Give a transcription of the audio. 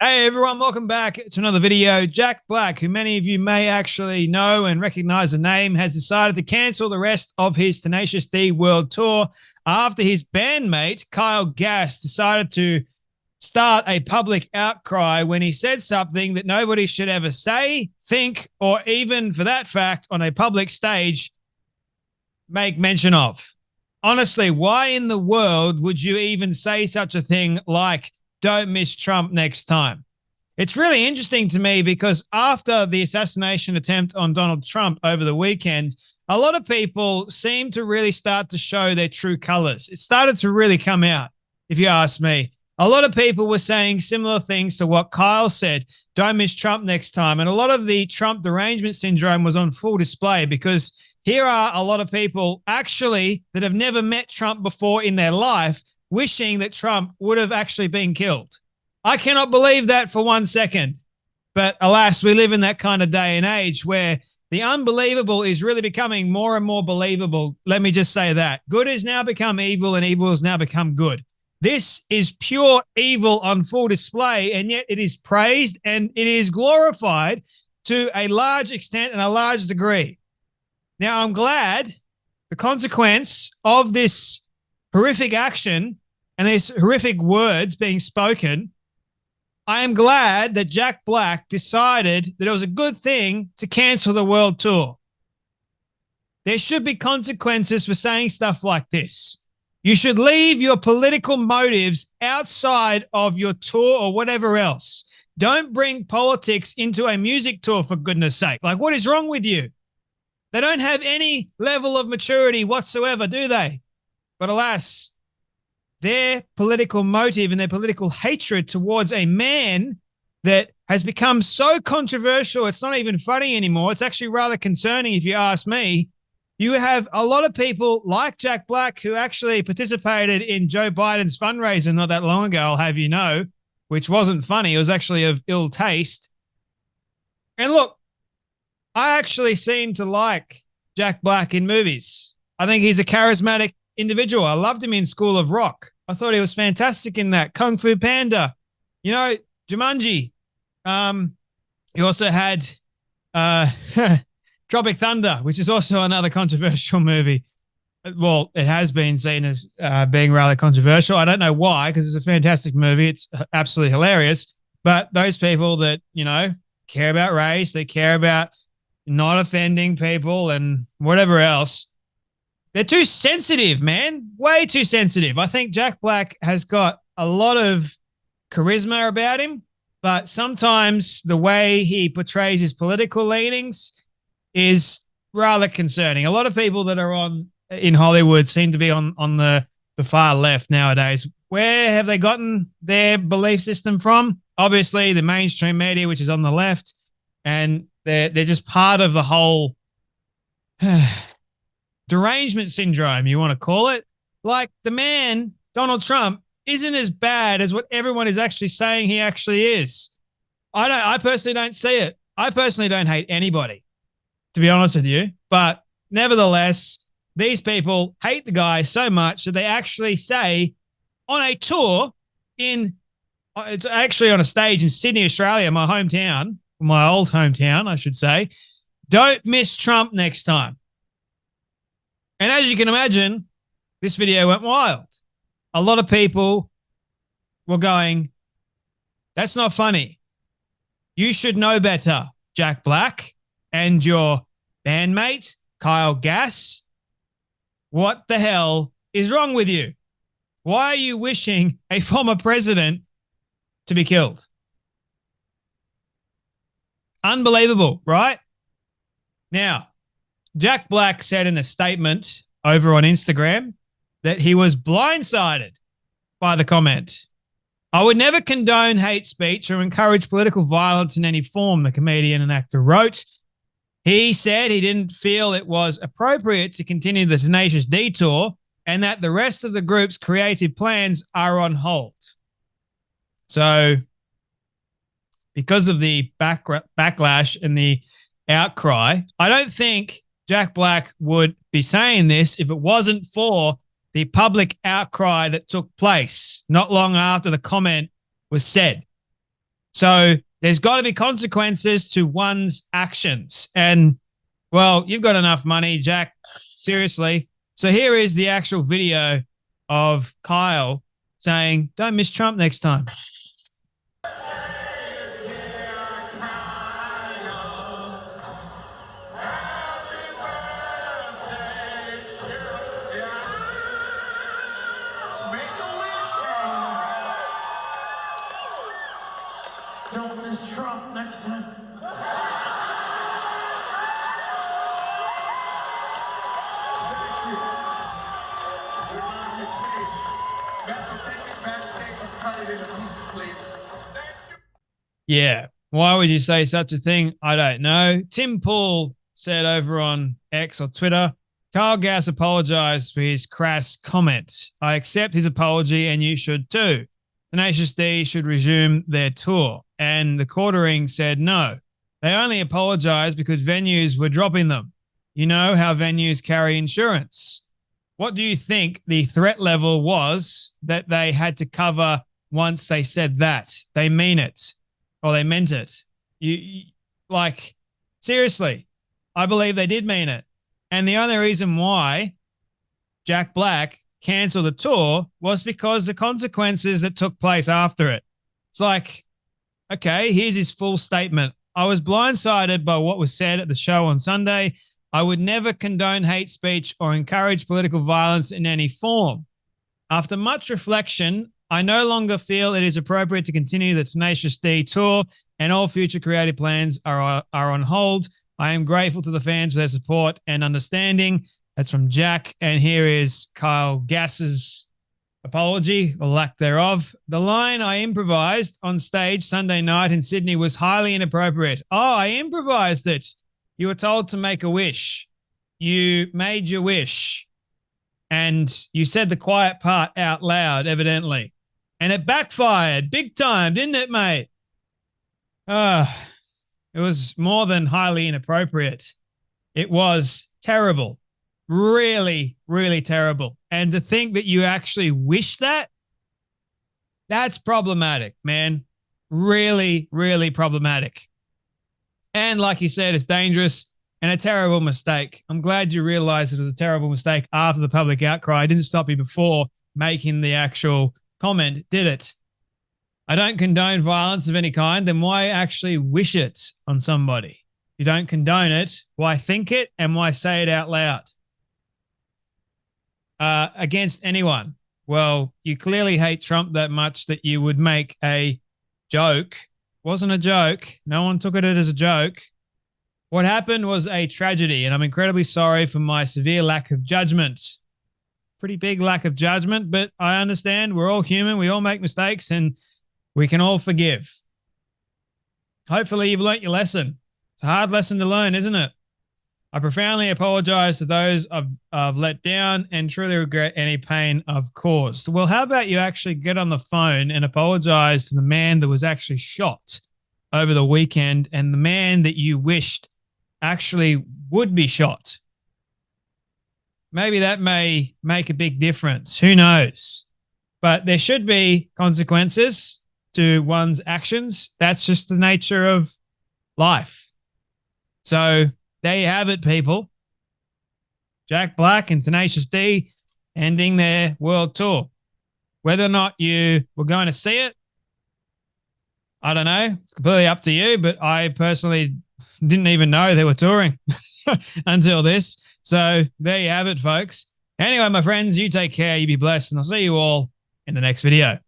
Hey everyone, welcome back to another video. Jack Black, who many of you may actually know and recognize the name, has decided to cancel the rest of his Tenacious D world tour after his bandmate Kyle Gass decided to start a public outcry when he said something that nobody should ever say, think, or even for that fact on a public stage make mention of. Honestly, why in the world would you even say such a thing like don't miss Trump next time? It's really interesting to me because after the assassination attempt on Donald Trump over the weekend, a lot of people seem to really start to show their true colors. It started to really come out, if you ask me. A lot of people were saying similar things to what Kyle said, don't miss Trump next time. And a lot of the Trump derangement syndrome was on full display because here are a lot of people actually that have never met Trump before in their life wishing that Trump would have actually been killed. I cannot believe that for 1 second. But alas, we live in that kind of day and age where the unbelievable is really becoming more and more believable. Let me just say that. Good has now become evil and evil has now become good. This is pure evil on full display, and yet it is praised and it is glorified to a large extent and a large degree. Now, I'm glad the consequence of this horrific action and these horrific words being spoken, I am glad that Jack Black decided that it was a good thing to cancel the world tour. There should be consequences for saying stuff like this. You should leave your political motives outside of your tour or whatever else. Don't bring politics into a music tour, for goodness sake. Like, what is wrong with you? They don't have any level of maturity whatsoever, do they? But alas, their political motive and their political hatred towards a man that has become so controversial, it's not even funny anymore. It's actually rather concerning if you ask me. You have a lot of people like Jack Black who actually participated in Joe Biden's fundraiser not that long ago, I'll have you know, which wasn't funny. It was actually of ill taste. And look, I actually seem to like Jack Black in movies. I think he's a charismatic individual. I loved him in School of Rock. I thought he was fantastic in that. Kung Fu Panda, you know, Jumanji. He also had Tropic Thunder, which is also another controversial movie. Well, it has been seen as being rather controversial. I don't know why, because it's a fantastic movie. It's absolutely hilarious. But those people that, you know, care about race, they care about not offending people and whatever else, they're too sensitive, man. Way too sensitive. I think Jack Black has got a lot of charisma about him, but sometimes the way he portrays his political leanings is rather concerning. A lot of people that are in Hollywood seem to be on the far left nowadays. Where have they gotten their belief system from? Obviously, the mainstream media, which is on the left, and they're just part of the whole derangement syndrome, you want to call it. Like, the man, Donald Trump, isn't as bad as what everyone is actually saying he actually is. I personally don't see it. I personally don't hate anybody, to be honest with you. But nevertheless, these people hate the guy so much that they actually say on a tour it's actually on a stage in Sydney, Australia, my hometown, my old hometown, I should say, don't miss Trump next time. And as you can imagine, this video went wild. A lot of people were going, that's not funny. You should know better, Jack Black and your bandmate, Kyle Gass. What the hell is wrong with you? Why are you wishing a former president to be killed? Unbelievable, right? Now, Jack Black said in a statement over on Instagram that he was blindsided by the comment. I would never condone hate speech or encourage political violence in any form, the comedian and actor wrote. He said he didn't feel it was appropriate to continue the Tenacious D tour and that the rest of the group's creative plans are on hold. So, because of the backlash and the outcry, I don't think Jack Black would be saying this if it wasn't for the public outcry that took place not long after the comment was said. So there's got to be consequences to one's actions. And, well, you've got enough money, Jack. Seriously. So here is the actual video of Kyle saying, don't miss Trump next time. Don't miss Trump next time. Yeah. Why would you say such a thing? I don't know. Tim Pool said over on X or Twitter, Kyle Gass apologized for his crass comment. I accept his apology and you should too. Tenacious D should resume their tour. And the quartering said no. They only apologized because venues were dropping them. You know how venues carry insurance. What do you think the threat level was that they had to cover once they said that? They mean it. Or they meant it. You like, seriously, I believe they did mean it. And the only reason why Jack Black canceled the tour was because the consequences that took place after it. It's like, okay, here's his full statement. I was blindsided by what was said at the show on Sunday. I would never condone hate speech or encourage political violence in any form. After much reflection, I no longer feel it is appropriate to continue the Tenacious D tour, and all future creative plans are on hold. I am grateful to the fans for their support and understanding. That's from Jack. And here is Kyle Gass's apology, or lack thereof. The line I improvised on stage Sunday night in Sydney was highly inappropriate. Oh, I improvised it. You were told to make a wish. You made your wish. And you said the quiet part out loud, evidently. And it backfired big time, didn't it, mate? It was more than highly inappropriate. It was terrible. Really, really terrible. And to think that you actually wish that, that's problematic, man. Really, really problematic. And like you said, it's dangerous and a terrible mistake. I'm glad you realized it was a terrible mistake after the public outcry. I didn't stop you before making the actual comment, did it? I don't condone violence of any kind. Then why actually wish it on somebody? You don't condone it. Why think it and why say it out loud? Against anyone. Well, you clearly hate Trump that much that you would make a joke. Wasn't a joke. No one took it as a joke. What happened was a tragedy, and I'm incredibly sorry for my severe lack of judgment. Pretty big lack of judgment, but I understand we're all human. We all make mistakes, and we can all forgive. Hopefully you've learnt your lesson. It's a hard lesson to learn, isn't it? I profoundly apologize to those I've let down and truly regret any pain I've caused. Well, how about you actually get on the phone and apologize to the man that was actually shot over the weekend and the man that you wished actually would be shot? Maybe that may make a big difference. Who knows? But there should be consequences to one's actions. That's just the nature of life. So there you have it, people. Jack Black and Tenacious D ending their world tour. Whether or not you were going to see it, I don't know. It's completely up to you, but I personally didn't even know they were touring until this. So there you have it, folks. Anyway, my friends, you take care. You be blessed, and I'll see you all in the next video.